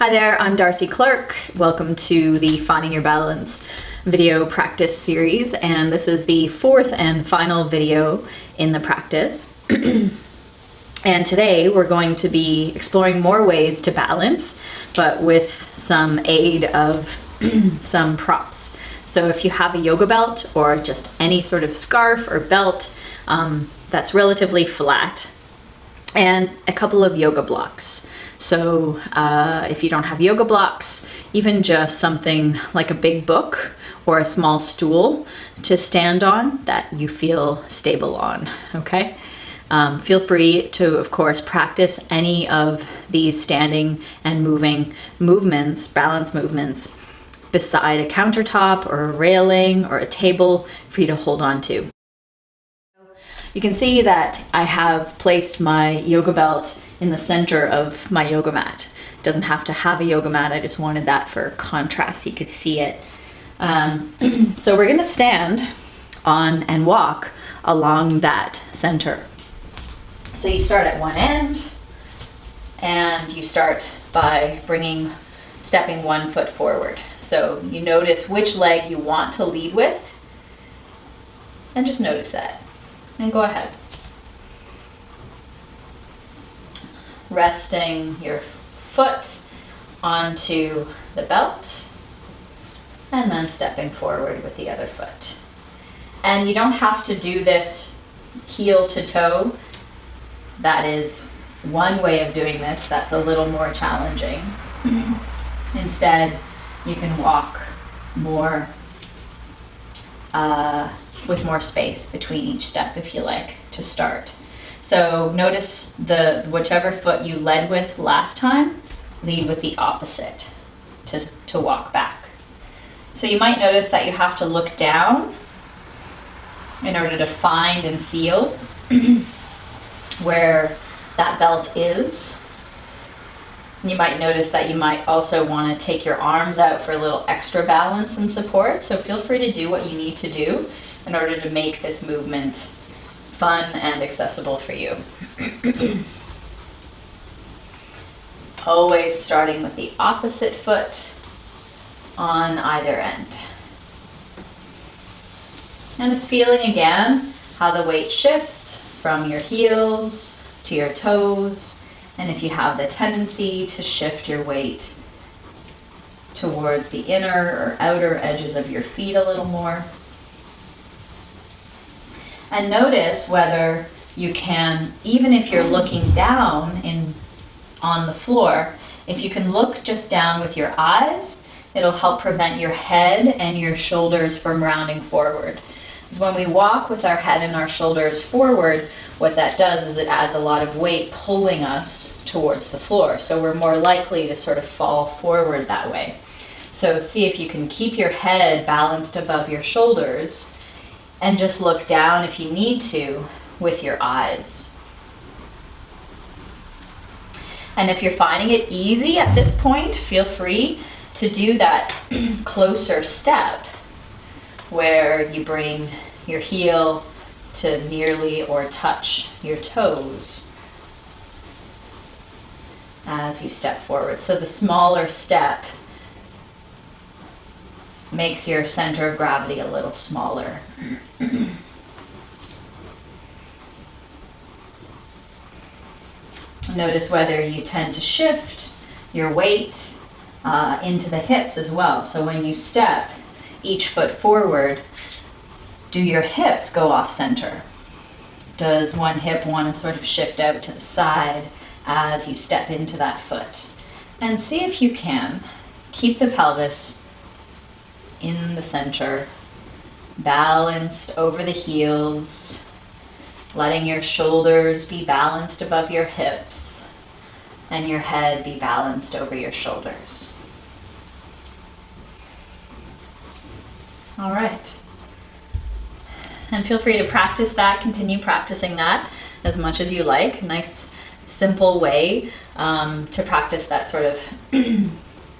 Hi there, I'm Darcy Clark. Welcome to the Finding Your Balance video practice series, and this is the fourth and final video in the practice. And today we're going to be exploring more ways to balance, but with some aid of some props. So if you have a yoga belt or just any sort of scarf or belt that's relatively flat, and a couple of yoga blocks. So if you don't have yoga blocks, even just something like a big book or a small stool to stand on that you feel stable on, okay? Feel free to, of course, practice any of these standing and moving movements, balance movements, beside a countertop or a railing or a table for you to hold on to. You can see that I have placed my yoga belt in the center of my yoga mat. It doesn't have to have a yoga mat, I just wanted that for contrast, you could see it. So we're gonna stand on and walk along that center. So you start at one end, and you start by stepping 1 foot forward. So you notice which leg you want to lead with, and just notice that. And go ahead. Resting your foot onto the belt and then stepping forward with the other foot. And you don't have to do this heel to toe. That is one way of doing this that's a little more challenging. Instead, you can walk more with more space between each step if you like to start. So notice whichever foot you led with last time, lead with the opposite to walk back. So you might notice that you have to look down in order to find and feel where that belt is. You might notice that you might also want to take your arms out for a little extra balance and support. So feel free to do what you need to do in order to make this movement fun and accessible for you. Always starting with the opposite foot on either end. And just feeling again how the weight shifts from your heels to your toes, and if you have the tendency to shift your weight towards the inner or outer edges of your feet a little more. And notice whether you can, even if you're looking down on the floor, if you can look just down with your eyes, it'll help prevent your head and your shoulders from rounding forward. Because when we walk with our head and our shoulders forward, what that does is it adds a lot of weight pulling us towards the floor. So we're more likely to sort of fall forward that way. So see if you can keep your head balanced above your shoulders and just look down if you need to with your eyes. And if you're finding it easy at this point, feel free to do that closer step where you bring your heel to nearly or touch your toes as you step forward. So the smaller step makes your center of gravity a little smaller. Notice whether you tend to shift your weight into the hips as well. So when you step each foot forward, do your hips go off center? Does one hip want to sort of shift out to the side as you step into that foot? And see if you can keep the pelvis in the center, balanced over the heels, letting your shoulders be balanced above your hips and your head be balanced over your shoulders. All right. And feel free to practice that, continue practicing that as much as you like. Nice, simple way to practice that sort of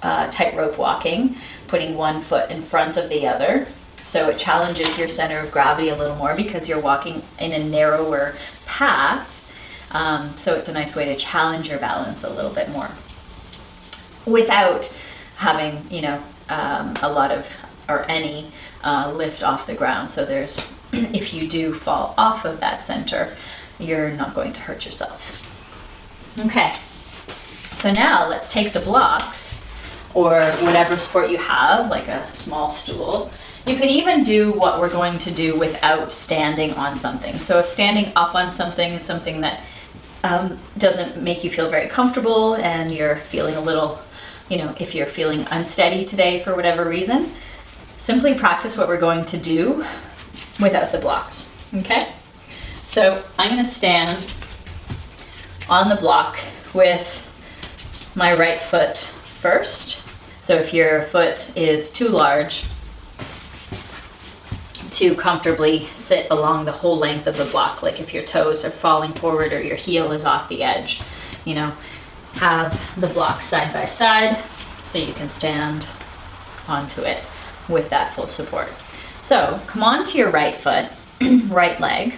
tightrope walking, putting one foot in front of the other. So it challenges your center of gravity a little more because you're walking in a narrower path. So it's a nice way to challenge your balance a little bit more. without having, you know, a lot of, or any lift off the ground. So there's, if you do fall off of that center, you're not going to hurt yourself. Okay, so now let's take the blocks, or whatever support you have, like a small stool. You can even do what we're going to do without standing on something. So if standing up on something is something that doesn't make you feel very comfortable, and you're feeling a little, you know, if you're feeling unsteady today for whatever reason, simply practice what we're going to do without the blocks, okay? So I'm gonna stand on the block with my right foot first. So if your foot is too large to comfortably sit along the whole length of the block, like if your toes are falling forward or your heel is off the edge, you know, have the block side by side so you can stand onto it with that full support. So come on to your right foot, right leg,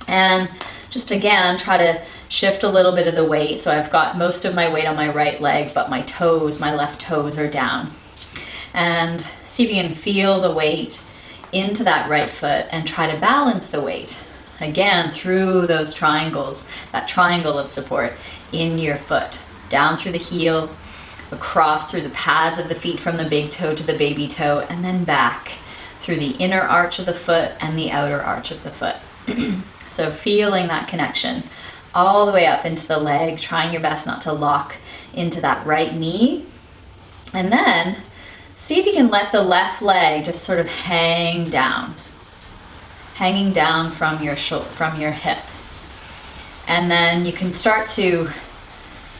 and just again, try to shift a little bit of the weight. So I've got most of my weight on my right leg, but my toes, my left toes are down. And see if you can feel the weight into that right foot and try to balance the weight. Again, through those triangles, that triangle of support in your foot, down through the heel, across through the pads of the feet from the big toe to the baby toe, and then back through the inner arch of the foot and the outer arch of the foot. So feeling that connection all the way up into the leg, trying your best not to lock into that right knee. And then see if you can let the left leg just sort of hanging down from your hip. And then you can start to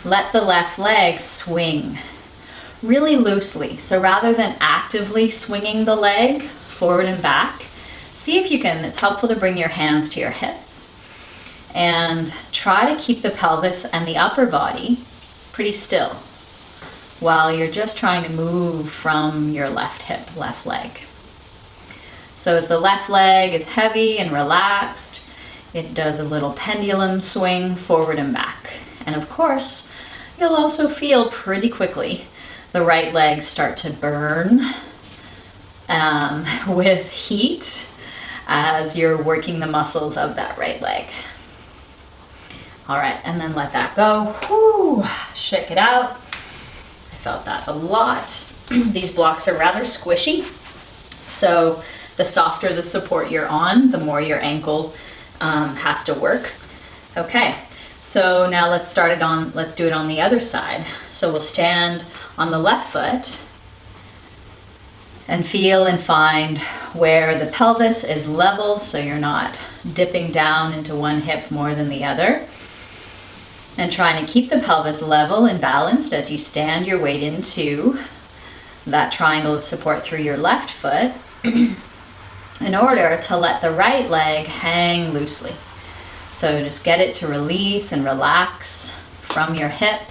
let the left leg swing really loosely. So rather than actively swinging the leg forward and back, see if you can, it's helpful to bring your hands to your hips and try to keep the pelvis and the upper body pretty still while you're just trying to move from your left hip, left leg. So as the left leg is heavy and relaxed, it does a little pendulum swing forward and back. And of course, you'll also feel pretty quickly the right leg start to burn with heat as you're working the muscles of that right leg. All right, and then let that go. Whew, shake it out. I felt that a lot. These blocks are rather squishy, so the softer the support you're on, the more your ankle has to work. Okay, so now let's do it on the other side. So we'll stand on the left foot and feel and find where the pelvis is level, so you're not dipping down into one hip more than the other. And trying to keep the pelvis level and balanced as you stand your weight into that triangle of support through your left foot in order to let the right leg hang loosely. So just get it to release and relax from your hip,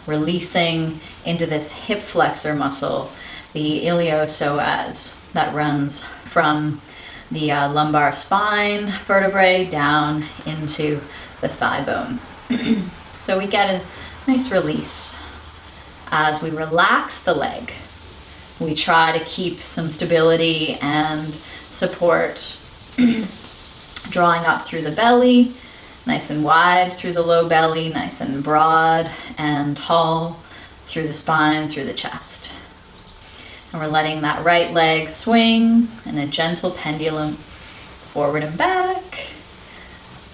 releasing into this hip flexor muscle, the iliopsoas, that runs from the lumbar spine vertebrae down into the thigh bone. So we get a nice release. As we relax the leg, we try to keep some stability and support drawing up through the belly, nice and wide through the low belly, nice and broad and tall through the spine, through the chest. And we're letting that right leg swing in a gentle pendulum forward and back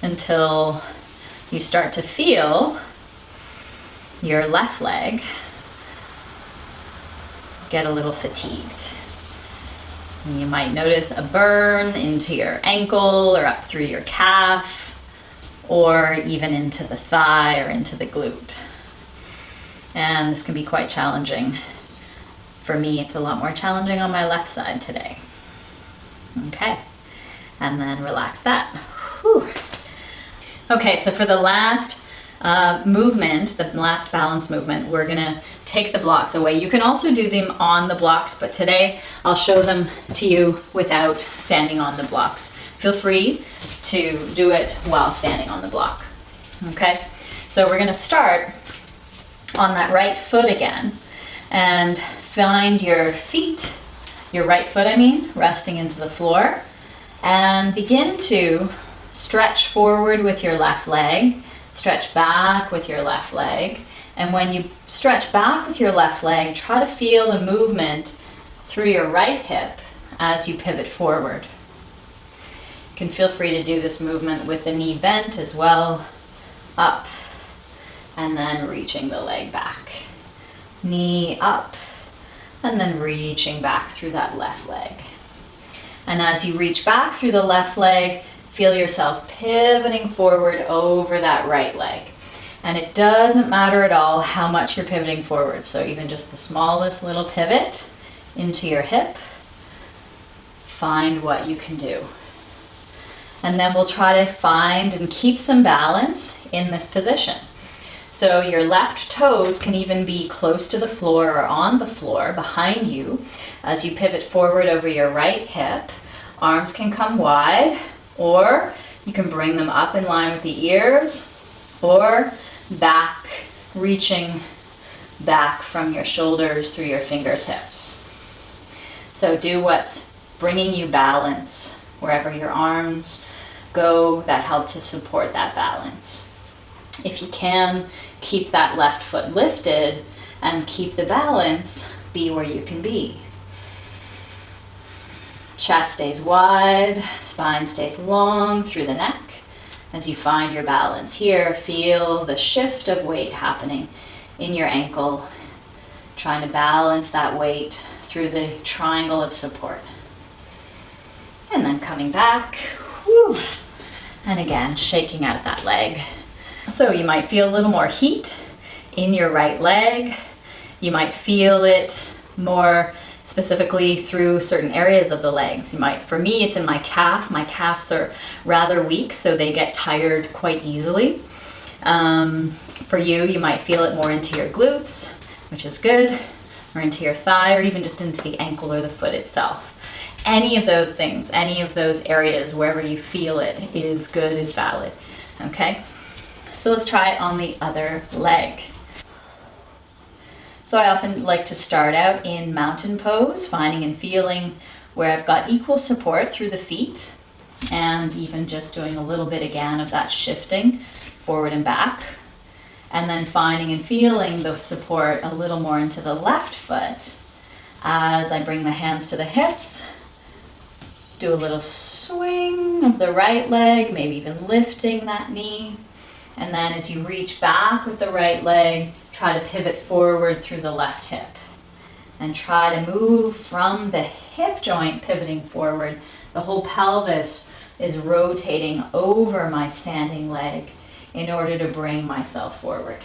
until you start to feel your left leg get a little fatigued. And you might notice a burn into your ankle or up through your calf or even into the thigh or into the glute. And this can be quite challenging. For me, it's a lot more challenging on my left side today. Okay, and then relax that. Whew. Okay, so for the last movement, the last balance movement, we're gonna take the blocks away. You can also do them on the blocks, but today I'll show them to you without standing on the blocks. Feel free to do it while standing on the block. Okay, so we're gonna start on that right foot again, and find your feet, your right foot I mean, resting into the floor, and begin to stretch forward with your left leg, stretch back with your left leg, and when you stretch back with your left leg, try to feel the movement through your right hip as you pivot forward. You can feel free to do this movement with the knee bent as well, up, and then reaching the leg back. Knee up, and then reaching back through that left leg. And as you reach back through the left leg, feel yourself pivoting forward over that right leg. And it doesn't matter at all how much you're pivoting forward. So even just the smallest little pivot into your hip, find what you can do. And then we'll try to find and keep some balance in this position. So your left toes can even be close to the floor or on the floor behind you as you pivot forward over your right hip. Arms can come wide, or you can bring them up in line with the ears, or back, reaching back from your shoulders through your fingertips. So do what's bringing you balance wherever your arms go that help to support that balance. If you can, keep that left foot lifted and keep the balance, be where you can be. Chest stays wide, spine stays long through the neck. As you find your balance here, feel the shift of weight happening in your ankle, trying to balance that weight through the triangle of support. And then coming back, whew, and again, shaking out that leg. So you might feel a little more heat in your right leg. You might feel it more specifically through certain areas of the legs. For me, it's in my calf. My calves are rather weak, so they get tired quite easily. For you, you might feel it more into your glutes, which is good, or into your thigh, or even just into the ankle or the foot itself. Any of those things, any of those areas, wherever you feel it is good, is valid, okay? So let's try it on the other leg. So I often like to start out in mountain pose, finding and feeling where I've got equal support through the feet, and even just doing a little bit again of that shifting forward and back. And then finding and feeling the support a little more into the left foot as I bring the hands to the hips. Do a little swing of the right leg, maybe even lifting that knee. And then as you reach back with the right leg, try to pivot forward through the left hip. And try to move from the hip joint pivoting forward. The whole pelvis is rotating over my standing leg in order to bring myself forward.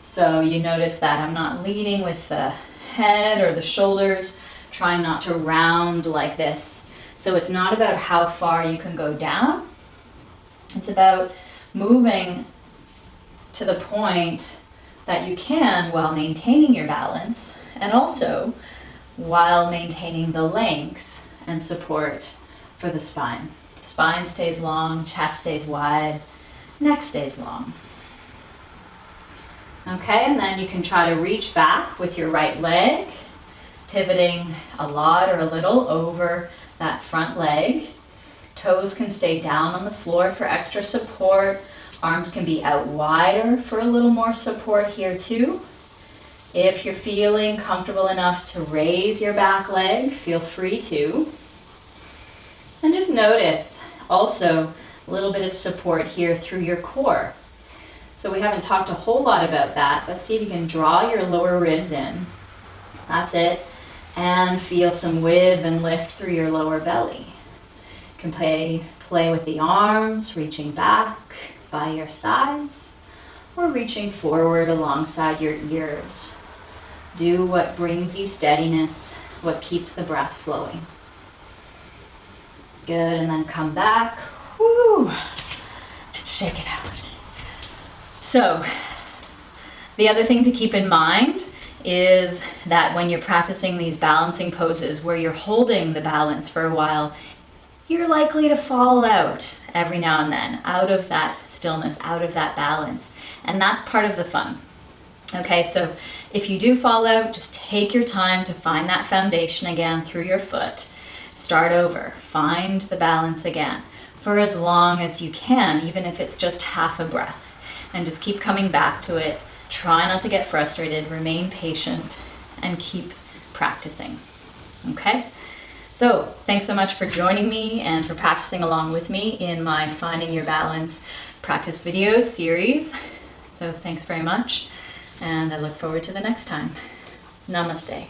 So you notice that I'm not leading with the head or the shoulders, trying not to round like this. So it's not about how far you can go down. It's about moving to the point that you can while maintaining your balance, and also while maintaining the length and support for the spine. Spine stays long, chest stays wide, neck stays long. Okay, and then you can try to reach back with your right leg, pivoting a lot or a little over that front leg. Toes can stay down on the floor for extra support. Arms can be out wider for a little more support here too. If you're feeling comfortable enough to raise your back leg, feel free to. And just notice also a little bit of support here through your core. So we haven't talked a whole lot about that, but see if you can draw your lower ribs in. That's it. And feel some width and lift through your lower belly. You can play with the arms, reaching back by your sides, or reaching forward alongside your ears. Do what brings you steadiness, what keeps the breath flowing. Good, and then come back, woo, and shake it out. So, the other thing to keep in mind is that when you're practicing these balancing poses where you're holding the balance for a while, you're likely to fall out every now and then, out of that stillness, out of that balance. And that's part of the fun. Okay, so if you do fall out, just take your time to find that foundation again through your foot. Start over, find the balance again for as long as you can, even if it's just half a breath. And just keep coming back to it. Try not to get frustrated, remain patient, and keep practicing. Okay? So thanks so much for joining me and for practicing along with me in my Finding Your Balance practice video series. So thanks very much, and I look forward to the next time. Namaste.